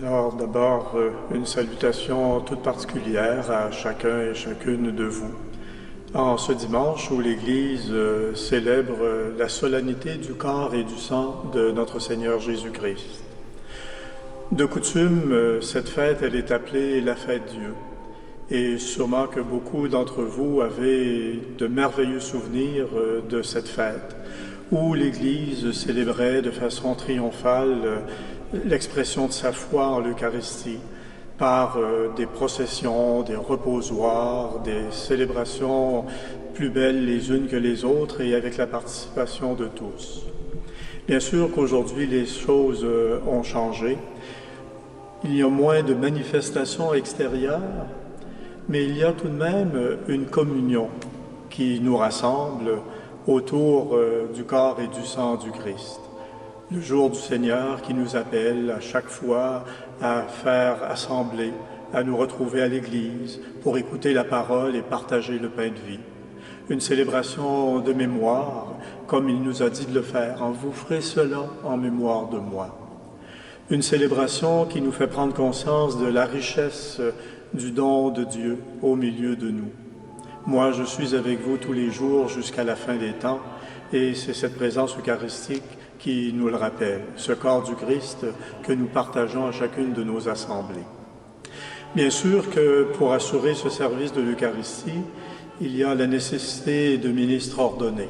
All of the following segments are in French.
Alors d'abord, une salutation toute particulière à chacun et chacune de vous. En ce dimanche où l'Église célèbre la solennité du corps et du sang de notre Seigneur Jésus-Christ. De coutume, cette fête, elle est appelée la fête Dieu. Et sûrement que beaucoup d'entre vous avaient de merveilleux souvenirs de cette fête, où l'Église célébrait de façon triomphale l'expression de sa foi en l'Eucharistie par des processions, des reposoirs, des célébrations plus belles les unes que les autres et avec la participation de tous. Bien sûr qu'aujourd'hui les choses ont changé. Il y a moins de manifestations extérieures, mais il y a tout de même une communion qui nous rassemble autour du corps et du sang du Christ. Le jour du Seigneur qui nous appelle à chaque fois à faire assembler, à nous retrouver à l'Église pour écouter la parole et partager le pain de vie. Une célébration de mémoire, comme il nous a dit de le faire, « Vous ferez cela en mémoire de moi ». Une célébration qui nous fait prendre conscience de la richesse du don de Dieu au milieu de nous. Moi, je suis avec vous tous les jours jusqu'à la fin des temps, et c'est cette présence eucharistique qui nous le rappelle, ce corps du Christ que nous partageons à chacune de nos assemblées. Bien sûr que pour assurer ce service de l'Eucharistie, il y a la nécessité de ministres ordonnés.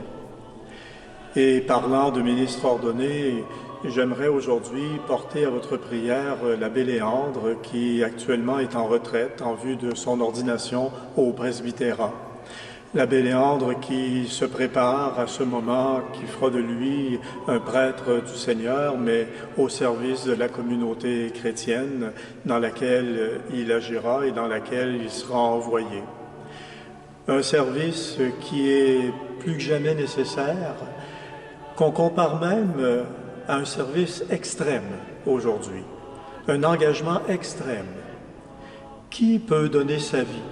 Et parlant de ministres ordonnés, j'aimerais aujourd'hui porter à votre prière l'abbé Léandre qui actuellement est en retraite en vue de son ordination au presbytérat. L'abbé Léandre qui se prépare à ce moment, qui fera de lui un prêtre du Seigneur, mais au service de la communauté chrétienne dans laquelle il agira et dans laquelle il sera envoyé. Un service qui est plus que jamais nécessaire, qu'on compare même à un service extrême aujourd'hui, un engagement extrême. Qui peut donner sa vie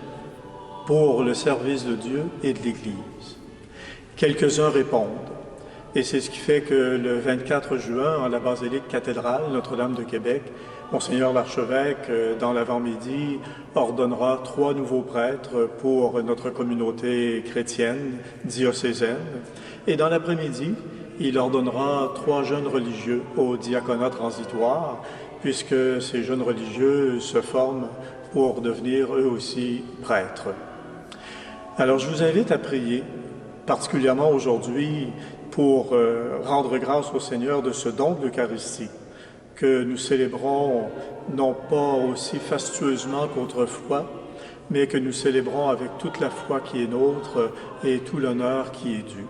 pour le service de Dieu et de l'Église? Quelques-uns répondent, et c'est ce qui fait que le 24 juin, en la basilique cathédrale Notre-Dame de Québec, Monseigneur l'archevêque, dans l'avant-midi, ordonnera 3 nouveaux prêtres pour notre communauté chrétienne diocésaine, et dans l'après-midi, il ordonnera 3 jeunes religieux au diaconat transitoire, puisque ces jeunes religieux se forment pour devenir eux aussi prêtres. Alors je vous invite à prier, particulièrement aujourd'hui, pour rendre grâce au Seigneur de ce don de l'Eucharistie, que nous célébrons non pas aussi fastueusement qu'autrefois, mais que nous célébrons avec toute la foi qui est nôtre et tout l'honneur qui est dû.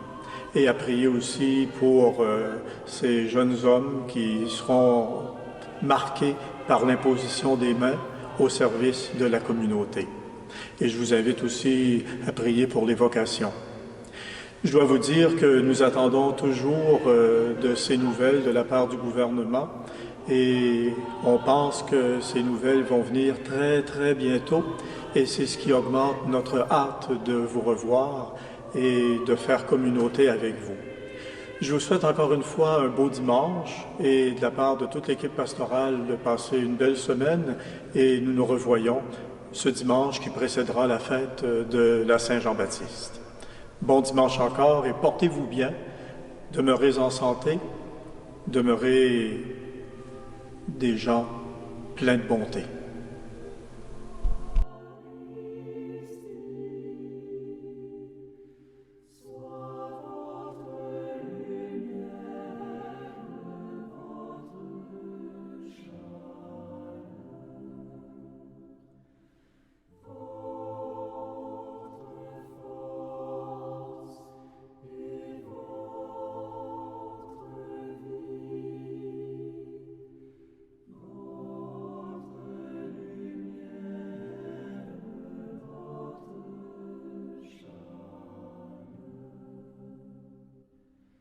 Et à prier aussi pour ces jeunes hommes qui seront marqués par l'imposition des mains au service de la communauté. Et je vous invite aussi à prier pour les vocations. Je dois vous dire que nous attendons toujours de ces nouvelles de la part du gouvernement et on pense que ces nouvelles vont venir très, très bientôt et c'est ce qui augmente notre hâte de vous revoir et de faire communauté avec vous. Je vous souhaite encore une fois un beau dimanche et de la part de toute l'équipe pastorale de passer une belle semaine et nous nous revoyons ce dimanche qui précédera la fête de la Saint-Jean-Baptiste. Bon dimanche encore et portez-vous bien, demeurez en santé, demeurez des gens pleins de bonté.